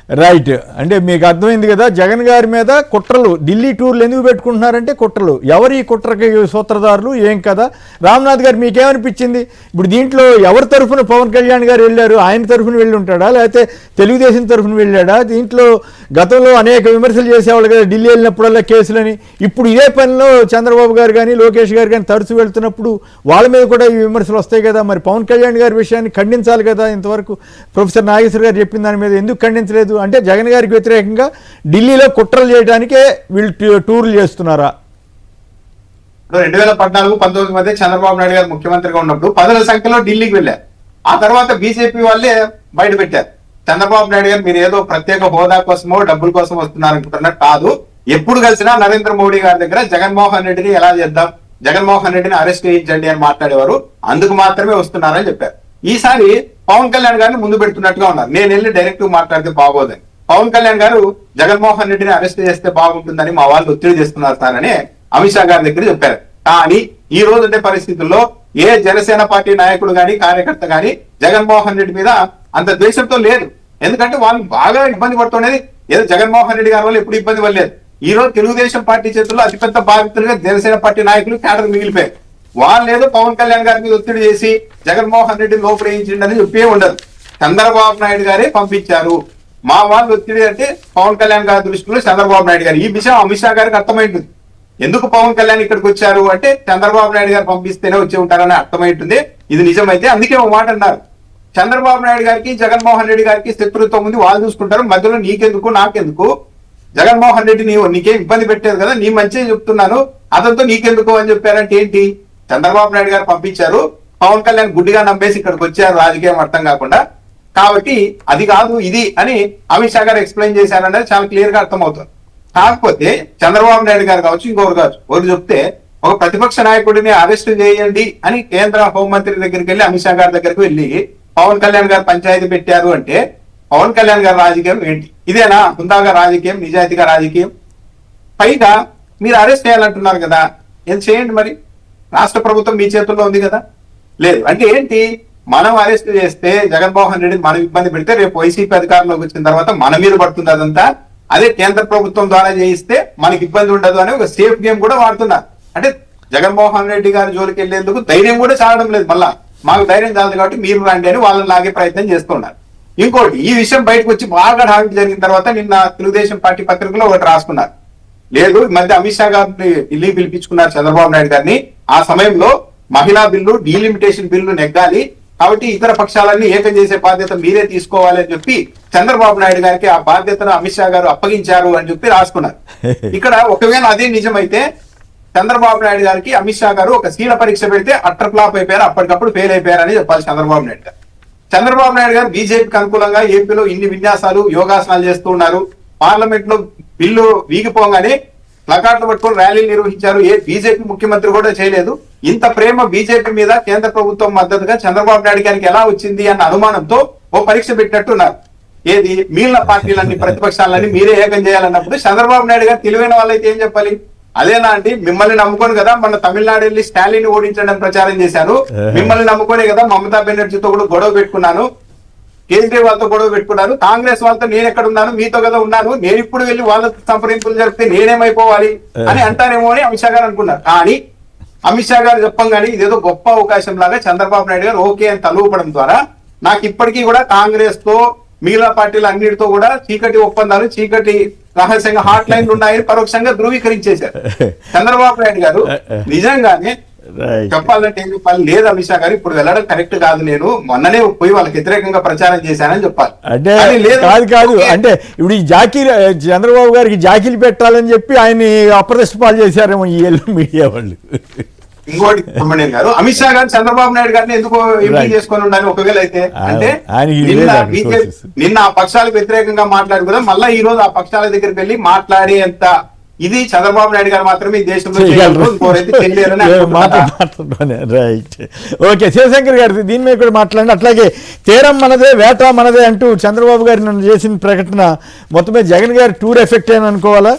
Right. అంటే మీకు అర్థమైంది కదా, జగన్ గారి మీద కుట్రలు, ఢిల్లీ టూర్లు ఎందుకు పెట్టుకుంటున్నారంటే కుట్రలు. ఎవరు ఈ కుట్రకి సూత్రధారులు ఏం కదా? రామ్నాథ్ గారు మీకేమనిపించింది? ఇప్పుడు దీంట్లో ఎవరి తరఫున పవన్ కళ్యాణ్ గారు వెళ్ళారు? ఆయన తరఫున వెళ్ళి ఉంటాడా, లేకపోతే తెలుగుదేశం తరఫున వెళ్ళాడా? దీంట్లో గతంలో అనేక విమర్శలు చేసేవాళ్ళు కదా, ఢిల్లీ వెళ్ళినప్పుడల్లా కేసులని. ఇప్పుడు ఇదే పనిలో చంద్రబాబు గారు కానీ లోకేష్ గారు కానీ తరచు వెళ్తున్నప్పుడు వాళ్ళ మీద కూడా ఈ విమర్శలు వస్తాయి కదా. మరి పవన్ కళ్యాణ్ గారి విషయాన్ని ఖండించాలి కదా. ఇంతవరకు ప్రొఫెసర్ నాగేశ్వర్ గారు చెప్పిన దాని మీద ఎందుకు ఖండించలేదు? అంటే జగన్ గారికి వ్యతిరేకంగా ఢిల్లీలో కుట్రలు చేయడానికే వీళ్ళు టూర్లు చేస్తున్నారా? 2014-19 మధ్య చంద్రబాబు నాయుడు గారు ముఖ్యమంత్రిగా ఉన్నప్పుడు పదుల సంఖ్యలో ఢిల్లీకి వెళ్ళారు. ఆ తర్వాత బీజేపీ వాళ్ళే బయట పెట్టారు, చంద్రబాబు నాయుడు గారు మీరు ఏదో ప్రత్యేక హోదా కోసమో డబ్బుల కోసం వస్తున్నారనుకుంటున్నట్టు కాదు. ఎప్పుడు కలిసినా నరేంద్ర మోడీ గారి దగ్గర జగన్మోహన్ రెడ్డిని ఎలా చేద్దాం, జగన్మోహన్ రెడ్డిని అరెస్ట్ చేయించండి అని మాట్లాడేవారు. అందుకు మాత్రమే వస్తున్నారని చెప్పారు. ఈసారి పవన్ కళ్యాణ్ గారిని ముందు పెడుతున్నట్టుగా ఉన్నారు. నేను వెళ్ళి డైరెక్ట్ మాట్లాడితే బాగోదని. పవన్ కళ్యాణ్ గారు జగన్మోహన్ రెడ్డిని అరెస్ట్ చేస్తే బాగుంటుందని మా వాళ్ళు ఒత్తిడి చేస్తున్నారు సార్ అని అమిత్ షా గారి దగ్గర చెప్పారు. కానీ ఈ రోజు ఉండే పరిస్థితుల్లో ఏ జనసేన పార్టీ నాయకుడు గాని కార్యకర్త గాని జగన్మోహన్ రెడ్డి మీద అంత ద్వేషంతో లేదు. ఎందుకంటే వాళ్ళు బాగా ఇబ్బంది పడుతున్నది ఏదో జగన్మోహన్ రెడ్డి గారి వల్ల ఎప్పుడు ఇబ్బంది పడలేదు. ఈ రోజు తెలుగుదేశం పార్టీ చేతుల్లో అతిపెద్ద బాధితులుగా జనసేన పార్టీ నాయకులు క్యాడర్ మిగిలిపోయారు. వాళ్ళు ఏదో పవన్ కళ్యాణ్ గారి మీద ఒత్తిడి చేసి జగన్మోహన్ రెడ్డి లోపడేయించిండని చెప్పే ఉండదు. చంద్రబాబు నాయుడు గారే పంపించారు. మా వాళ్ళు ఒత్తిడి అంటే పవన్ కళ్యాణ్ గారి దృష్టిలో చంద్రబాబు నాయుడు గారు. ఈ విషయం అమిత్ షా గారికి అర్థమైంటుంది. ఎందుకు పవన్ కళ్యాణ్ ఇక్కడికి వచ్చారు అంటే చంద్రబాబు నాయుడు గారు పంపిస్తేనే వచ్చి ఉంటారని అర్థమైంటుంది. ఇది నిజమైతే అందుకే ఒక మాట అన్నారు, చంద్రబాబు నాయుడు గారికి జగన్మోహన్ రెడ్డి గారికి శత్రుత్వం ఉంది, వాళ్ళు చూసుకుంటారు, మధ్యలో నీకెందుకు నాకెందుకు, జగన్మోహన్ రెడ్డి నీకేం ఇబ్బంది పెట్టేది కదా, నీ మంచిగా చెప్తున్నాను, అతనితో నీకెందుకు అని చెప్పారంటే ఏంటి? చంద్రబాబు నాయుడు గారు పంపించారు, పవన్ కళ్యాణ్ గుడ్డిగా నమ్మేసి ఇక్కడికి వచ్చారు, రాజకీయం అర్థం కాకుండా. కాబట్టి అది కాదు ఇది అని అమిత్ షా గారు ఎక్స్ప్లెయిన్ చేశారనేది చాలా క్లియర్ గా అర్థమవుతుంది. కాకపోతే చంద్రబాబు నాయుడు గారు కావచ్చు, ఇంకొకరు కావచ్చు, ఒకరు చెప్తే ఒక ప్రతిపక్ష నాయకుడిని అరెస్ట్ చేయండి అని కేంద్ర హోంమంత్రి దగ్గరికి వెళ్ళి అమిత్ షా గారి దగ్గరికి వెళ్ళి పవన్ కళ్యాణ్ గారు పంచాయతీ పెట్టారు అంటే పవన్ కళ్యాణ్ గారి రాజకీయం ఏంటి? ఇదేనా హుందాగా రాజకీయం, నిజాయితీగా రాజకీయం? పైగా మీరు అరెస్ట్ చేయాలంటున్నారు కదా, ఏం చేయండి మరి, రాష్ట్ర ప్రభుత్వం మీ చేతుల్లో ఉంది కదా. లేదు అంటే ఏంటి, మనం అరెస్ట్ చేస్తే జగన్మోహన్ రెడ్డి మనం ఇబ్బంది పెడితే రేపు వైసీపీ అధికారంలోకి వచ్చిన తర్వాత మన మీద పడుతుంది అదంతా. అదే కేంద్ర ప్రభుత్వం ద్వారా చేయిస్తే మనకి ఇబ్బంది ఉండదు అని ఒక సేఫ్ గేమ్ కూడా వాడుతున్నారు. అంటే జగన్మోహన్ రెడ్డి గారి జోలికి వెళ్లేందుకు ధైర్యం కూడా చాలడం లేదు. మళ్ళా మాకు ధైర్యం చాలదు కాబట్టి మీరు రండి అని వాళ్ళని లాగే ప్రయత్నం చేస్తున్నారు. ఇంకోటి, ఈ విషయం బయటకు వచ్చి బాగా హామీ జరిగిన తర్వాత నిన్న తెలుగుదేశం పార్టీ పత్రికలో ఒకటి రాసుకున్నారు, లేదు ఈ మధ్య అమిత్ షా గారిని ఢిల్లీ పిలిపించుకున్నారు చంద్రబాబు నాయుడు గారిని, ఆ సమయంలో మహిళా బిల్లు, డీలిమిటేషన్ బిల్లు నెగ్గాలి, కాబట్టి ఇతర పక్షాలన్నీ ఏకం చేసే బాధ్యత మీరే తీసుకోవాలి అని చెప్పి చంద్రబాబు నాయుడు గారికి ఆ బాధ్యతను అమిత్ షా గారు అప్పగించారు అని చెప్పి రాసుకున్నారు. ఇక్కడ ఒకవేళ అదే నిజమైతే చంద్రబాబు నాయుడు గారికి అమిత్ షా గారు ఒక శీల పరీక్ష పెడితే అట్టర్ ఫ్లాప్ అయిపోయారు, అప్పటికప్పుడు ఫెయిల్ అయిపోయారని చెప్పాలి చంద్రబాబు నాయుడు గారు. చంద్రబాబు నాయుడు గారు బీజేపీకి అనుకూలంగా ఏపీలో ఇన్ని విన్యాసాలు, యోగాసనాలు చేస్తూ ఉన్నారు. పార్లమెంట్ లో బిల్లు వీగిపోగానే ప్లకార్డులు పట్టుకొని ర్యాలీలు నిర్వహించారు. ఏ బీజేపీ ముఖ్యమంత్రి కూడా చేయలేదు. ఇంత ప్రేమ బీజేపీ మీద కేంద్ర ప్రభుత్వం మద్దతుగా చంద్రబాబు నాయుడు గారికి ఎలా వచ్చింది అన్న అనుమానంతో ఓ పరీక్ష పెట్టినట్టున్నారు. ఏది, మిగిలిన పార్టీలన్నీ ప్రతిపక్షాలన్నీ మీరే ఏకం చేయాలన్నప్పుడు చంద్రబాబు నాయుడు గారు తెలివైన వాళ్ళైతే ఏం చెప్పాలి? అదేనా అండి, మిమ్మల్ని నమ్ముకొని కదా మన తమిళనాడు వెళ్ళి స్టాలిన్ ఓడించడం ప్రచారం చేశాను, మిమ్మల్ని నమ్ముకునే కదా మమతా బెనర్జీతో కూడా గొడవ పెట్టుకున్నాను, కేజ్రీవాల్ తో గొడవ పెట్టుకున్నారు, కాంగ్రెస్ వాళ్ళతో నేను ఎక్కడ ఉన్నాను, మీతో కదా ఉన్నాను, నేను ఇప్పుడు వెళ్ళి వాళ్ళతో సంప్రదింపులు జరిపితే నేనేమైపోవాలి అని అంటారేమో అని అమిత్ షా గారు అనుకున్నారు. కానీ అమిత్ షా గారు చెప్పంగానే ఇదేదో గొప్ప అవకాశం లాగా చంద్రబాబు నాయుడు గారు ఓకే అని తలూపడం ద్వారా నాకు ఇప్పటికీ కూడా కాంగ్రెస్ తో మిగిలిన పార్టీలు అన్నిటితో కూడా చీకటి ఒప్పందాలు, చీకటి రహస్యంగా హాట్ లైన్లు ఉన్నాయని పరోక్షంగా ధృవీకరించేశారు చంద్రబాబు నాయుడు గారు. నిజంగానే చెప్పాలంటే ఏం చెప్పాలి, లేదు అమిత్ షా గారు ఇప్పుడు వెళ్ళడం కరెక్ట్ కాదు, నేను మొన్ననే పోయి వాళ్ళకి వ్యతిరేకంగా ప్రచారం చేశానని చెప్పాలి. అంటే కాదు అంటే ఇప్పుడు ఈ జాకీలు చంద్రబాబు గారికి జాకీలు పెట్టాలని చెప్పి ఆయన్ని అప్రదిష్ట పాలు చేశారేమో ఈ మీడియా వాళ్ళు. ఇంకోటి సుబ్రహ్మణ్యం గారు, అమిత్ షా గారు చంద్రబాబు నాయుడు గారిని ఎందుకో ఎంపీ చేసుకొని ఉండాలి ఒకవేళ అయితే, అంటే నిన్న ఆ పక్షాలకు వ్యతిరేకంగా మాట్లాడు కదా, మళ్ళీ ఈ రోజు ఆ పక్షాల దగ్గరికి వెళ్ళి మాట్లాడేంత ఇది చంద్రబాబు నాయుడు గారు మాత్రమే ఈ దేశంలో రైట్. ఓకే, శివశంకర్ గారు దీని మీద కూడా మాట్లాడండి. అట్లాగే తీరం మనదే, వేట మనదే అంటూ చంద్రబాబు గారు నన్ను చేసిన ప్రకటన మొత్తమే జగన్ గారి టూర్ ఎఫెక్ట్ అని అనుకోవాలా?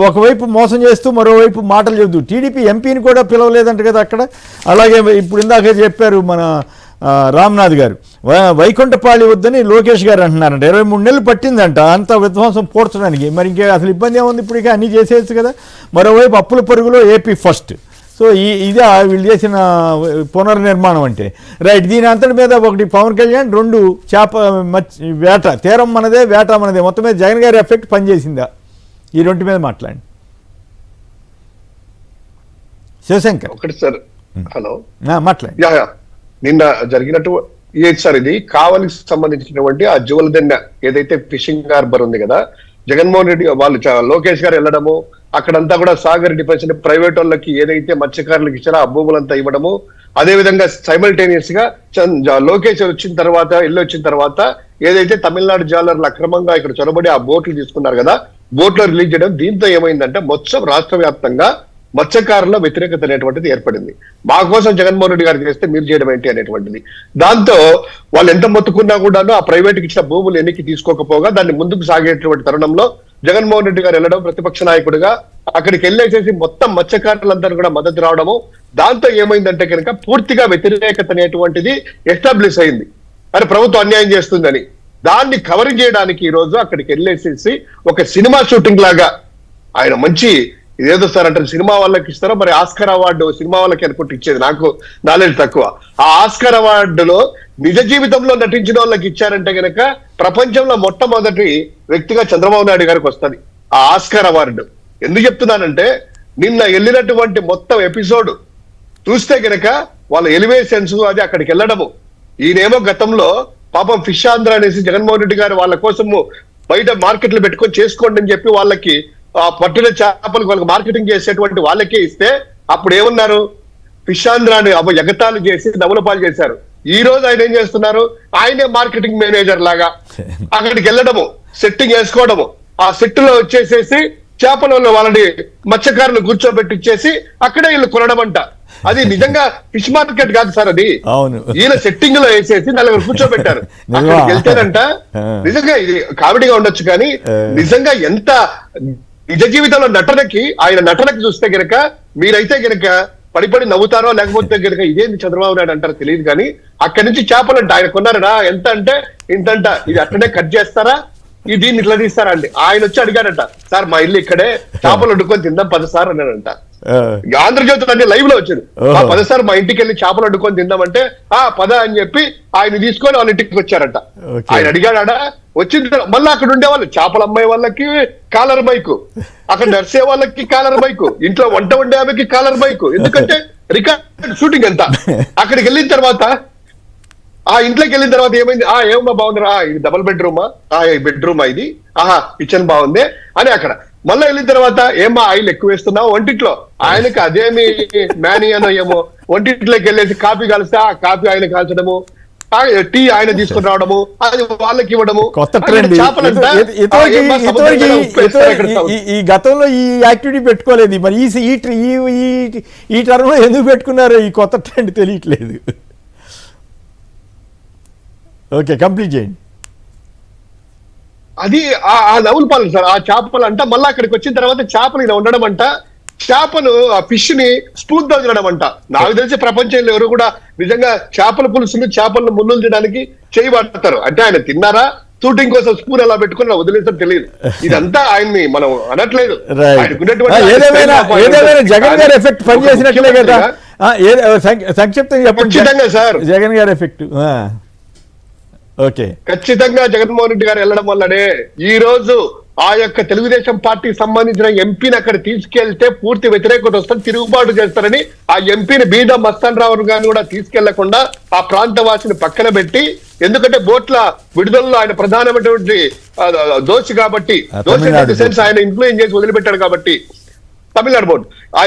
ఒకవైపు మోసం చేస్తూ మరోవైపు మాటలు చెబుతూ టీడీపీ ఎంపీని కూడా పిలవలేదంట కదా అక్కడ. అలాగే ఇప్పుడు ఇందాక చెప్పారు మన రామ్నాథ్ గారు, వైకుంఠపాళి వద్దని లోకేష్ గారు అంటున్నారంట. 23 నెలలు పట్టిందంట అంత విధ్వంసం పూడ్చడానికి. మరి ఇంకే అసలు ఇబ్బంది ఏముంది, ఇప్పుడు ఇక అన్నీ చేసేయచ్చు కదా. మరోవైపు అప్పుల పరుగులో ఏపీ ఫస్ట్. సో ఇదే వీళ్ళు చేసిన పునర్నిర్మాణం అంటే. రైట్, దీని అంతటి మీద ఒకటి పవన్ కళ్యాణ్, 2 వేట, తీరం మనదే వేట మనదే, మొత్తం మీద జగన్ గారి ఎఫెక్ట్ పనిచేసిందా? ఈ 2 మీద మాట్లాడండి శివశంకర్. ఒకటి సార్, హలో మాట్లాడండి. నిన్న జరిగినట్టు ఏది సార్, ఇది కావలికి సంబంధించినటువంటి ఆ జువలదెన్న ఏదైతే ఫిషింగ్ హార్బర్ ఉంది కదా, జగన్మోహన్ రెడ్డి వాళ్ళు లోకేష్ గారు వెళ్ళడము, అక్కడంతా కూడా సాగర్ డిఫెన్స్ ప్రైవేట్ వాళ్ళకి ఏదైతే మత్స్యకారులకు ఇచ్చారో ఆ భూములంతా ఇవ్వడము, అదే విధంగా సైమల్టేనియస్ గా లోకేష్ వచ్చిన తర్వాత ఏదైతే తమిళనాడు జాలర్లు అక్రమంగా ఇక్కడ చొరబడి ఆ బోట్లు తీసుకున్నారు కదా, బోట్లో రిలీజ్ చేయడం, దీంతో ఏమైందంటే మొత్తం రాష్ట్ర వ్యాప్తంగా మత్స్యకారుల వ్యతిరేకత అనేటువంటిది ఏర్పడింది. మా కోసం జగన్మోహన్ రెడ్డి గారు చేస్తే మీరు చేయడం ఏంటి అనేటువంటిది. దాంతో వాళ్ళు ఎంత మొత్తుకున్నా కూడాను ఆ ప్రైవేట్కి ఇచ్చిన భూములు ఎన్నికి తీసుకోకపోగా దాన్ని ముందుకు సాగేటువంటి తరుణంలో జగన్మోహన్ రెడ్డి గారు వెళ్ళడం, ప్రతిపక్ష నాయకుడిగా అక్కడికి వెళ్ళేసేసి మొత్తం మత్స్యకారులందరూ కూడా మద్దతు రావడము, దాంతో ఏమైందంటే కనుక పూర్తిగా వ్యతిరేకత అనేటువంటిది ఎస్టాబ్లిష్ అయింది. అని ప్రభుత్వం అన్యాయం చేస్తుందని దాన్ని కవర్ చేయడానికి ఈ రోజు అక్కడికి వెళ్ళేసేసి ఒక సినిమా షూటింగ్ లాగా ఆయన మంచి ఇదేదో సార్ అంటే సినిమా వాళ్ళకి ఇస్తారో మరి ఆస్కార్ అవార్డు సినిమా వాళ్ళకి అనుకుంటూ ఇచ్చేది, నాకు నాలెడ్జ్ తక్కువ. ఆ ఆస్కార్ అవార్డులో నిజ జీవితంలో నటించిన వాళ్ళకి ఇచ్చారంటే గనక ప్రపంచంలో మొట్టమొదటి వ్యక్తిగా చంద్రబాబు నాయుడు గారికి వస్తుంది ఆ ఆస్కార్ అవార్డు. ఎందుకు చెప్తున్నానంటే నిన్న వెళ్ళినటువంటి మొత్తం ఎపిసోడ్ చూస్తే గనక వాళ్ళ ఎలివేషన్స్ అది అక్కడికి వెళ్ళడము, ఈయనేమో గతంలో పాపం ఫిష్ ఆంధ్ర అనేసి జగన్మోహన్ రెడ్డి గారు వాళ్ళ కోసము బయట మార్కెట్లు పెట్టుకొని చేసుకోండి అని చెప్పి వాళ్ళకి ఆ పట్టిన చేపలకు వాళ్ళకి మార్కెటింగ్ చేసేటువంటి వాళ్ళకే ఇస్తే అప్పుడు ఏమన్నారు, ఫిష్ ఆంధ్రాని ఎగతాళి చేసి నవ్వులపాలు చేశారు. ఈ రోజు ఆయన ఏం చేస్తున్నారు, ఆయనే మార్కెటింగ్ మేనేజర్ లాగా అక్కడికి వెళ్ళడము, సెట్టింగ్ వేసుకోవడము, ఆ సెట్ లో వచ్చేసేసి చేపలలో వాళ్ళని మత్స్యకారులు కూర్చోబెట్టిచ్చేసి అక్కడే వీళ్ళు కొనడం అంట. అది నిజంగా ఫిష్ మార్కెట్ కాదు సార్, అది ఈయన సెట్టింగ్ లో వేసేసి నలుగురు కూర్చోబెట్టారు. అక్కడికి వెళ్తేనంట నిజంగా ఇది కామెడీగా ఉండొచ్చు కానీ నిజంగా ఎంత నిజ జీవితంలో ఆయన నటనకి చూస్తే గనక మీరైతే గనక పడి నవ్వుతారో లేకపోతే గనక ఇదేంది చంద్రబాబు నాయుడు అంటారో తెలియదు కానీ అక్కడి నుంచి చేపలంట ఆయన కొన్నారనా, ఎంత అంటే ఇంతంట, ఇది అట్లనే కట్ చేస్తారా, ఇది దీన్ని ఇట్లా తీస్తారా అండి. ఆయన వచ్చి అడిగాడంట, సార్ మా ఇల్లు ఇక్కడే, చేపలు వండుకొని తిందాం 10 సార్ అన్నాడంట. ఆంధ్రజ్యోతి అన్ని లైవ్ లో వచ్చాడు, 10 సార్ మా ఇంటికి వెళ్ళి చేపలు వండుకొని తిందామంటే పద అని చెప్పి ఆయన తీసుకొని వాళ్ళ ఇంటికి వచ్చారంట. ఆయన అడిగాడా, వచ్చింది మళ్ళీ అక్కడ ఉండేవాళ్ళు చేపలు అమ్మాయి వాళ్ళకి కాలర్ బైక్, అక్కడ నర్సే వాళ్ళకి కాలర్ బైక్, ఇంట్లో వంట వండే ఆమెకి కాలర్ బైక్, ఎందుకంటే రికార్డ్ షూటింగ్ అంతా. అక్కడికి వెళ్ళిన తర్వాత ఆ ఇంట్లోకి వెళ్ళిన తర్వాత ఏమైంది, ఏమమ్మా బాగుందిరా, ఇది డబుల్ బెడ్రూమా, బెడ్రూమా ఇది, కిచెన్ బాగుంది అని. అక్కడ మళ్ళీ వెళ్ళిన తర్వాత ఏమా ఆయిల్ ఎక్కువ వేస్తున్నావు వంటిట్లో, ఆయనకి అదేమి మ్యానియనో ఏమో వంటిట్లోకి వెళ్ళేసి కాఫీ కాలిస్తే ఆ కాఫీ ఆయన కాల్చడము, టీ ఆయన తీసుకుని రావడము, అది వాళ్ళకి ఇవ్వడము. ఈ గతంలో ఈ యాక్టివిటీ పెట్టుకోలేదు, మరి ఈ టర్మ్ లో ఎందుకు పెట్టుకున్నారో ఈ కొత్త ట్రెండ్ తెలియట్లేదు. ఓకే, కంప్లీట్ చేయండి. అది ఆ నవ్వులు పాలు సార్, ఆ చేపలు అంట మళ్ళీ అక్కడికి వచ్చిన తర్వాత చేపలు ఇలా ఉండడం అంట, చేపను ఆ ఫిష్ ని స్పూన్ తో తినడం అంట. నాకు తెలిసి ప్రపంచంలో ఎవరు కూడా నిజంగా చేపల పులుసుని చేపలను ముళ్ళులు తినడానికి చేయబడతారు. అంటే ఆయన తిన్నారా, షూటింగ్ కోసం స్పూన్ ఎలా పెట్టుకుని వదిలేసారు తెలియదు. ఇదంతా ఆయన్ని మనం అనట్లేదు, జగన్ గారి ఎఫెక్ట్ పనిచేసినట్లే కదా. సంక్షిప్తంగా చెప్పండి సార్ జగన్ గారి ఎఫెక్ట్. ఓకే, ఖచ్చితంగా జగన్మోహన్ రెడ్డి గారు వెళ్ళడం వల్లనే ఈ రోజు ఆ యొక్క తెలుగుదేశం పార్టీకి సంబంధించిన ఎంపీని అక్కడ తీసుకెళ్తే పూర్తి వ్యతిరేకత వస్తుంది, తిరుగుబాటు చేస్తారని ఆ ఎంపీని బీద మస్తాన్ రావు గారిని కూడా తీసుకెళ్లకుండా ఆ ప్రాంతవాసిని పక్కన పెట్టి, ఎందుకంటే బోట్ల విడుదలలో ఆయన ప్రధానమైనటువంటి దోషి కాబట్టి, దోషి సెన్స్ ఆయన ఇన్ఫ్లుయెన్స్ చేసి వదిలిపెట్టాడు కాబట్టి తమిళనాడు బోర్డు.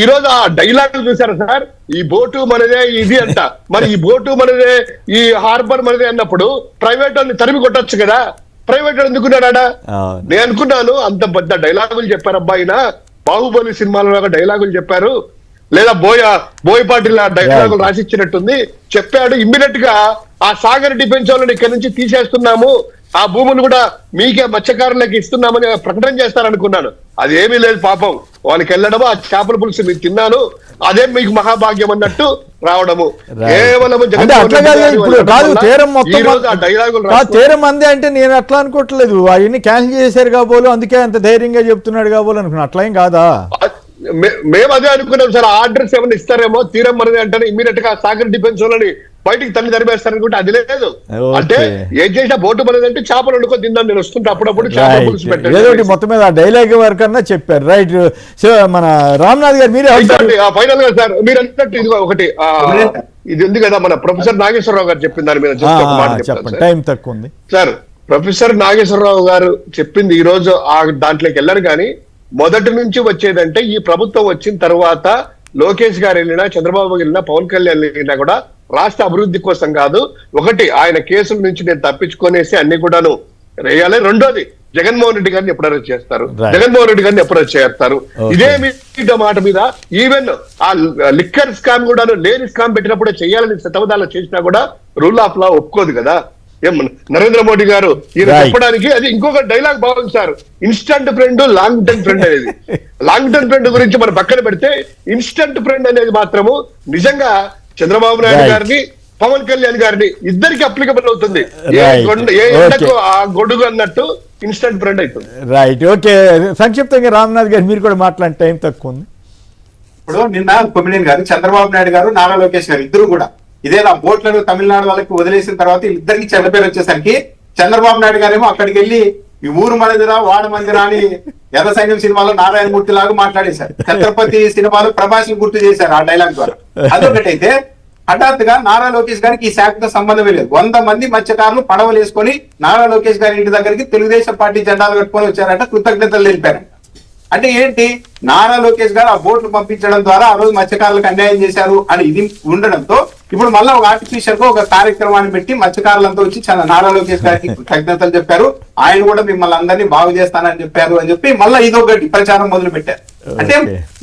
ఈ రోజు ఆ డైలాగ్ చూసారా సార్, ఈ బోటు మనదే ఇది అంట, మరి ఈ బోటు మనదే ఈ హార్బర్ మనదే అన్నప్పుడు ప్రైవేట్ వాళ్ళని తరిమి కొట్టొచ్చు కదా, ప్రైవేట్ వాడు ఎందుకున్నాడా. నేను అనుకున్నాను అంత పెద్ద డైలాగులు చెప్పారు అబ్బాయిన, బాహుబలి సినిమాలో డైలాగులు చెప్పారు, లేదా బోయపాటిల్ డైలాగులు రాసిచ్చినట్టుంది చెప్పాడు. ఇమ్మీడియట్ గా ఆ సాగర్ డిఫెన్స్ వాళ్ళని ఇక్కడ నుంచి తీసేస్తున్నాము, ఆ భూములు కూడా మీకే మత్స్యకారులకి ఇస్తున్నామని ప్రకటన చేస్తారనుకున్నాను. అదేమీ లేదు, పాపం వాళ్ళకి వెళ్ళడము, ఆ చేపల పులుసు మీరు తిన్నాను, అదే మీకు మహాభాగ్యం అన్నట్టు రావడము. కేవలం అంటే అట్లా కాదు, ఇప్పుడు కాదు తీరం మొత్తం డైలాగులు తీరం అందే అంటే నేను అట్లా అనుకోవట్లేదు, అవన్నీ క్యాన్సిల్ చేశారు కాబోలు, అందుకే అంత ధైర్యంగా చెప్తున్నాడు కాబోలు అనుకున్నా, అట్లా ఏం కాదా? మేము అదే అనుకున్నాం సార్. ఆర్డర్స్ ఏమైనా ఇస్తారేమో, తీరం మనది అంటే ఇమీడియట్ గా సాగర్ డిఫెన్స్ వాళ్ళని బయటికి తల్లి తరిమేస్తారనుకుంటే అది లేదు. అంటే ఏం చేసినా బోటు మనది అంటే చేపలు వండుకొని తిందాం, నేను వస్తుంటే అప్పుడప్పుడు చేపల పులుసు పెట్టండి. మొత్తం మీద ఆ డైలాగ్ వరకు అన్నా చెప్పారు. రైట్. సో మన రామ్నాథ్ గారు మీరే ఫైనల్ గా సార్ మీరు అన్నట్టు ఇది ఒకటి ఇది ఉంది కదా, మన ప్రొఫెసర్ నాగేశ్వరరావు గారు చెప్పిన దాని మీద చెప్పండి, టైం తక్కువ ఉంది సార్. ప్రొఫెసర్ నాగేశ్వరరావు గారు చెప్పింది ఈ రోజు ఆ దాంట్లోకి వెళ్ళరు, కానీ మొదటి నుంచి వచ్చేదంటే ఈ ప్రభుత్వం వచ్చిన తర్వాత లోకేష్ గారు వెళ్ళినా, చంద్రబాబు వెళ్ళినా, పవన్ కళ్యాణ్ వెళ్ళినా కూడా రాష్ట్ర అభివృద్ధి కోసం కాదు. ఒకటి, ఆయన కేసుల నుంచి నేను తప్పించుకొనేసి అన్ని కూడాను వేయాలి. రెండోది, జగన్మోహన్ రెడ్డి గారిని ఎప్పుడు అరెస్ట్ చేస్తారు, జగన్మోహన్ రెడ్డి గారిని ఎప్పుడు అరెస్ట్ చేస్తారు. ఇదే మాట మీద ఈవెన్ ఆ లిక్కర్ స్కామ్ కూడా లేని స్కామ్ పెట్టినప్పుడే చేయాలని శతవధాలు చేసినా కూడా రూల్ ఆఫ్ లా ఒప్పుకోదు కదా. నరేంద్ర మోడీ గారు ఈయన చెప్పడానికి అది ఇంకొక డైలాగ్ బాగుంది sir, instant friend long term friend అనేది. లాంగ్ టర్మ్ ఫ్రెండ్ గురించి మనం పక్కన పెడితే ఇన్స్టంట్ ఫ్రెండ్ అనేది మాత్రము నిజంగా చంద్రబాబు నాయుడు గారిని, పవన్ కళ్యాణ్ గారిని ఇద్దరికి అప్లికబుల్ అవుతుంది. ఏ ఎండకు ఆ గొడుగు అన్నట్టు ఇన్స్టంట్ ఫ్రెండ్ అవుతుంది. Right, okay. సంక్షిప్తంగా రామ్నాథ్ గారు మీరు కూడా మాట్లాడే టైం తక్కువ ఉంది. ఇప్పుడు నిన్న కొమ్మినేని గారు, చంద్రబాబు నాయుడు గారు, నారా లోకేష్ గారు ఇద్దరు కూడా ఇదే నా బోట్లను తమిళనాడు వాళ్ళకి వదిలేసిన తర్వాత ఇద్దరికి చెడ్డ పేరు వచ్చేసరికి చంద్రబాబు నాయుడు గారేమో అక్కడికి వెళ్ళి ఈ ఊరు మనదిరా వాడ మందిరా అని ఎర్ర సైన్యం సినిమాలో నారాయణమూర్తి లాగా మాట్లాడేశారు. ఛత్రపతి సినిమాలో ప్రభాస్ గుర్తు చేశారు ఆ డైలాగ్ ద్వారా. అదొకటైతే హఠాత్తుగా నారా లోకేష్ గారికి ఈ శాఖతో సంబంధమే లేదు. 100 మంది మత్స్యకారులు పడవలు వేసుకొని నారా లోకేష్ గారి ఇంటి దగ్గరికి తెలుగుదేశం పార్టీ జెండాలు కట్టుకొని వచ్చారంట, కృతజ్ఞతలు తెలిపారంట. అంటే ఏంటి, నారా లోకేష్ గారు ఆ బోట్లు పంపించడం ద్వారా ఆ రోజు మత్స్యకారులకు అన్యాయం చేశారు అని ఇది ఉండడంతో ఇప్పుడు మళ్ళీ ఒక ఆర్టిఫిషియల్ గా ఒక కార్యక్రమాన్ని పెట్టి మత్స్యకారులంతా వచ్చి నారా లోకేష్ గారికి కృతజ్ఞతలు చెప్పారు, ఆయన కూడా మిమ్మల్ని అందరినీ బాగు చేస్తానని చెప్పారు అని చెప్పి మళ్ళీ ఇదొకటి ప్రచారం మొదలు పెట్టారు. అంటే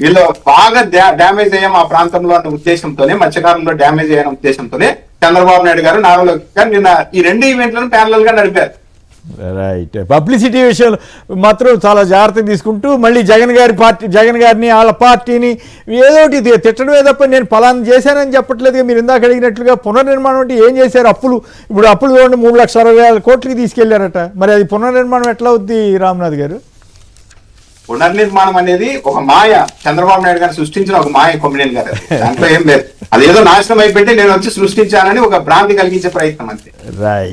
వీళ్ళు బాగా డ్యామేజ్ అయ్యాం ఆ ప్రాంతంలో అన్న ఉద్దేశంతోనే, మత్స్యకారుల్లో డ్యామేజ్ అయ్యే ఉద్దేశంతోనే చంద్రబాబు నాయుడు గారు, నారా లోకేష్ గారు నిన్న ఈ 2 ఈవెంట్లను ప్యారలల్ గా నడిపారు. రైట్. పబ్లిసిటీ విషయంలో మాత్రం చాలా జాగ్రత్త తీసుకుంటూ మళ్ళీ జగన్ గారిని వాళ్ళ పార్టీని ఏదోటి తిట్టడమే తప్ప నేను ఫలానా చేశానని చెప్పట్లేదుగా. మీరు ఇందాక అడిగినట్లుగా పునర్నిర్మాణం అంటే ఏం చేశారు? ఇప్పుడు అప్పులు చూడండి 3,60,000 కోట్లకి తీసుకెళ్లారట. మరి అది పునర్నిర్మాణం ఎట్లా అవుద్ది రామ్నాథ్ గారు? పునర్నిర్మాణం అనేది ఒక మాయ, చంద్రబాబు నాయుడు గారు సృష్టించిన ఒక మాయ కొమ్మినేని గారు. దాంట్లో ఏం లేదు, అది ఏదో నాశనం అయిపోయింటే నేను వచ్చి సృష్టించానని ఒక భ్రాంతి కలిగించే ప్రయత్నం అంతే. రైట్.